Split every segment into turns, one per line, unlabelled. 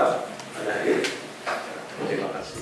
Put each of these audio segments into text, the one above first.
berharap Anda hadir. Terima kasih.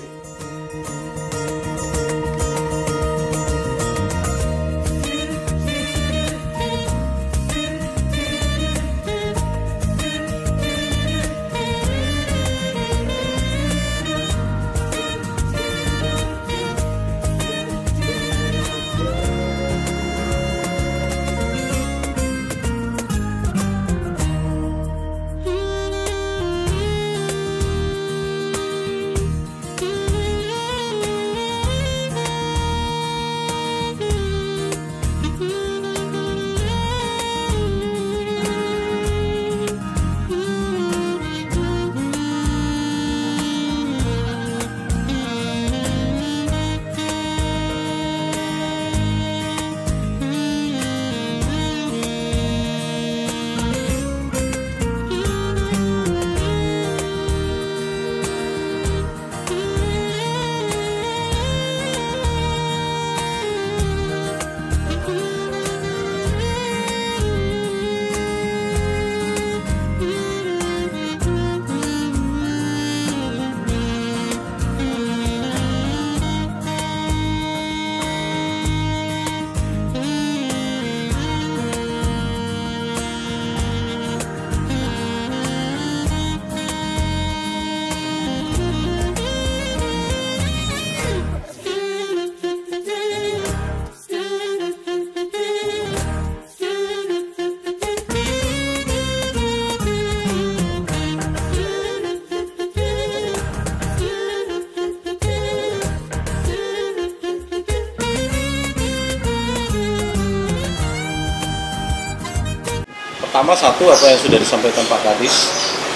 Pertama, satu apa yang sudah disampaikan Pak Kadis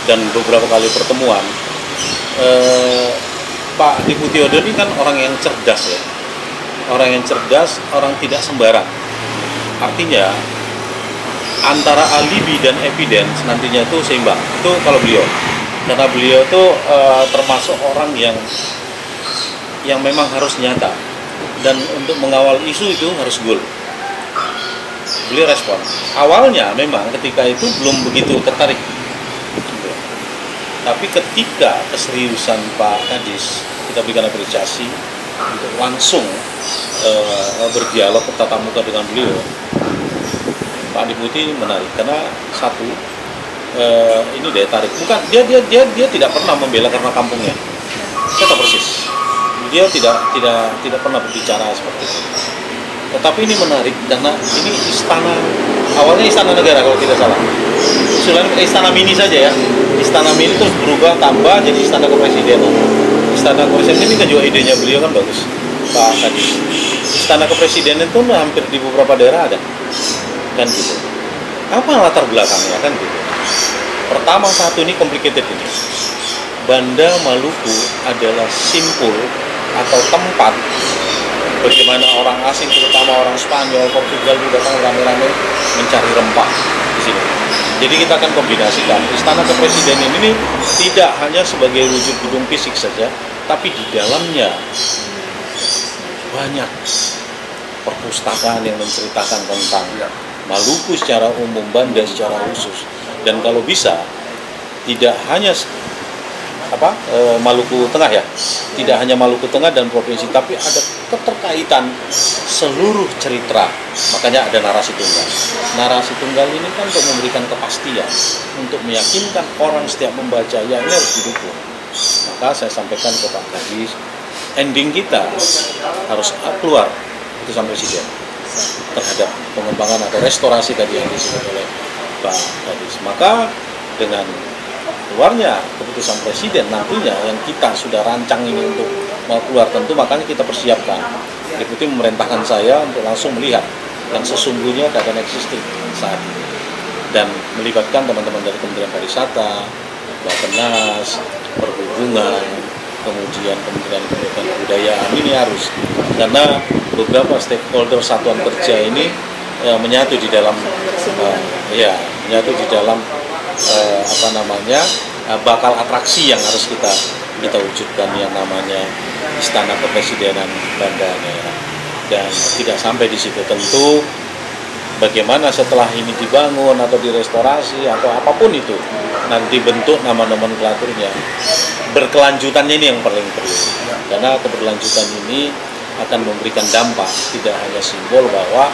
dan beberapa kali pertemuan, Pak Deputi Odo ini kan orang yang cerdas ya, orang yang cerdas, orang tidak sembarang. Artinya antara alibi dan evidence nantinya itu seimbang. Itu kalau beliau, karena beliau itu termasuk orang yang memang harus nyata dan untuk mengawal isu itu harus goal. Beliau respon. Awalnya memang ketika itu belum begitu tertarik. Tapi ketika keseriusan Pak Kadis, kita berikan apresiasi untuk langsung berdialog tatap muka dengan beliau. Pak Deputi menarik karena satu, ini daya tarik. Bukan dia tidak pernah membela karena kampungnya. Saya tahu persis. Dia tidak pernah berbicara seperti itu. Tetapi ini menarik karena ini istana, awalnya istana negara kalau tidak salah. Usulannya istana mini saja ya. Istana mini terus berubah tambah jadi istana kepresidenan. Istana kepresidenan ini kan juga idenya beliau kan bagus, Pak Kadis. Istana kepresidenan itu hampir di beberapa daerah ada, kan gitu. Apa latar belakangnya kan gitu? Pertama, satu, ini complicated ini. Banda Maluku adalah simpul atau tempat bagaimana orang asing, terutama orang Spanyol, Portugal itu datang rame-rame mencari rempah di sini. Jadi kita akan kombinasikan istana kepresidenan ini tidak hanya sebagai wujud gedung fisik saja, tapi di dalamnya banyak perpustakaan yang menceritakan tentang Maluku secara umum, Banda secara khusus. Dan kalau bisa tidak hanya Maluku Tengah ya, tidak hanya Maluku Tengah dan provinsi, tapi ada keterkaitan seluruh cerita. Makanya ada narasi tunggal. Narasi tunggal ini kan untuk memberikan kepastian, untuk meyakinkan orang setiap membaca, ya ini harus didukung. Maka saya sampaikan ke Pak Kadis, ending kita harus keluar putusan Presiden terhadap pengembangan atau restorasi tadi yang disebut oleh Pak Kadis. Maka dengan keluarnya keputusan Presiden nantinya yang kita sudah rancang ini untuk mau keluar, tentu makanya kita persiapkan. Deputi memerintahkan saya untuk langsung melihat yang sesungguhnya keadaan existing saat ini dan melibatkan teman-teman dari Kementerian Pariwisata, Bappenas, Perhubungan, kemudian Kementerian Kebudayaan. Ini harus, karena beberapa stakeholder satuan kerja ini menyatu di dalam bakal atraksi yang harus kita wujudkan, yang namanya Istana Kepresidenan Banda Neira. Dan tidak sampai di situ, tentu bagaimana setelah ini dibangun atau direstorasi atau apapun itu nanti bentuk nama nomenklaturnya, berkelanjutannya ini yang paling perlu, karena keberlanjutan ini akan memberikan dampak, tidak hanya simbol bahwa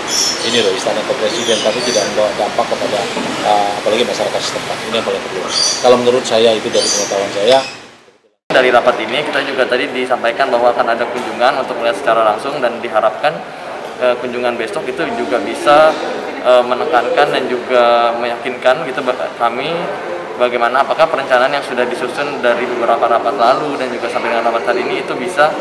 ini loh istana kepresiden, tapi tidak membawa dampak kepada apalagi masyarakat setempat. Ini yang paling perlu. Kalau menurut saya itu dari pengetahuan saya.
Dari rapat ini kita juga tadi disampaikan bahwa akan ada kunjungan untuk melihat secara langsung, dan diharapkan kunjungan besok itu juga bisa menekankan dan juga meyakinkan gitu kami bagaimana apakah perencanaan yang sudah disusun dari beberapa rapat lalu dan juga sampai dengan rapat hari ini itu bisa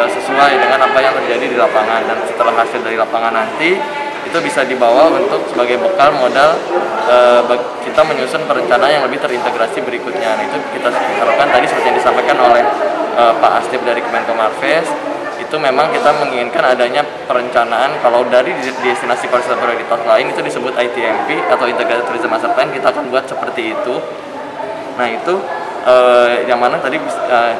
sesuai dengan apa yang terjadi di lapangan, dan setelah hasil dari lapangan nanti itu bisa dibawa untuk sebagai bekal modal kita menyusun perencanaan yang lebih terintegrasi berikutnya. Nah, itu kita harapkan tadi seperti yang disampaikan oleh Pak Astip dari Kemenko Marves, itu memang kita menginginkan adanya perencanaan. Kalau dari destinasi pariwisata prioritas lain itu disebut ITMP atau Integrated Tourism Master Plan, kita akan buat seperti itu. Nah itu yang mana tadi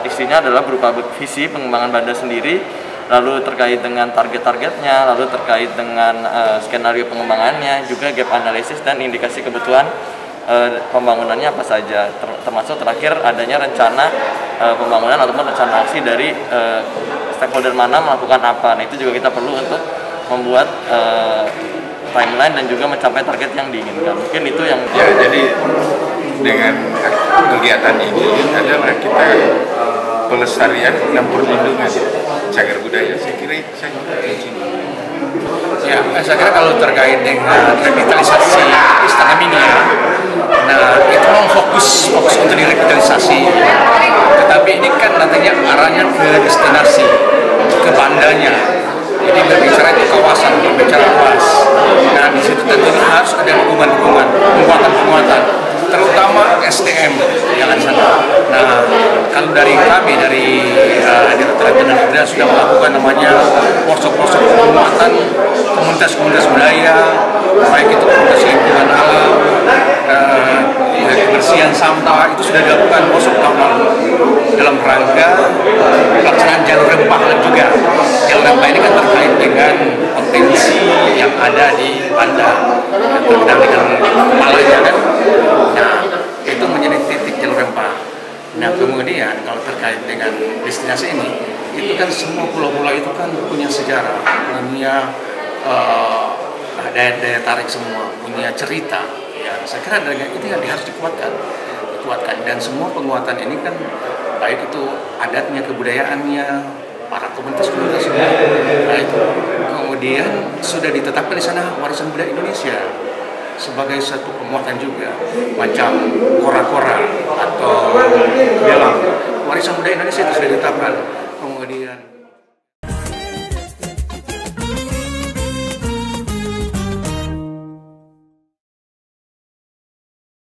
isinya adalah berupa visi pengembangan bandar sendiri, lalu terkait dengan target-targetnya, lalu terkait dengan skenario pengembangannya, juga gap analysis dan indikasi kebutuhan pembangunannya apa saja, termasuk terakhir adanya rencana pembangunan ataupun rencana aksi dari stakeholder mana melakukan apa. Nah itu juga kita perlu untuk membuat timeline dan juga mencapai target yang diinginkan. Mungkin itu yang
jadi dengan kegiatan ini adalah kita pelestarian dan perlindungan cagar budaya. Saya kira
ya, saya kira kalau terkait dengan revitalisasi Istana Mini, nah itu memang fokus untuk direvitalisasi, tetapi ini kan nantinya arahnya ke destinasi, ke bandanya. Jadi berbicara itu kawasan, berbicara luas. Nah di situ tentunya harus ada dukungan-dukungan, penguatan-penguatan, terutama SDM yang ada sana. Nah kalau dari kami dari Direktorat Jenderal Kebudayaan sudah melakukan namanya workshop-workshop penguatan komunitas-komunitas budaya, baik itu komunitas lingkungan alam, kebersihan sampah, itu sudah dilakukan workshop tahun lalu dalam rangka pelaksanaan jalur rempah juga. Jalur rempah ini kan terkait dengan potensi yang ada di Banda dan dengan Malaya kan. Nah itu menjadi titik jalur rempah. Nah kemudian kalau terkait dengan destinasi ini, itu kan semua pulau-pulau itu kan punya sejarah, punya daya tarik semua, punya cerita. Ya, saya kira itu yang harus dikuatkan, dan semua penguatan ini kan baik itu adatnya, kebudayaannya, para komunitas-komunitas semua. Nah itu kemudian sudah ditetapkan di sana warisan budaya Indonesia sebagai satu penguatan juga, macam kora-kora atau belang, warisan budaya Indonesia itu sudah ditetapkan. Kemudian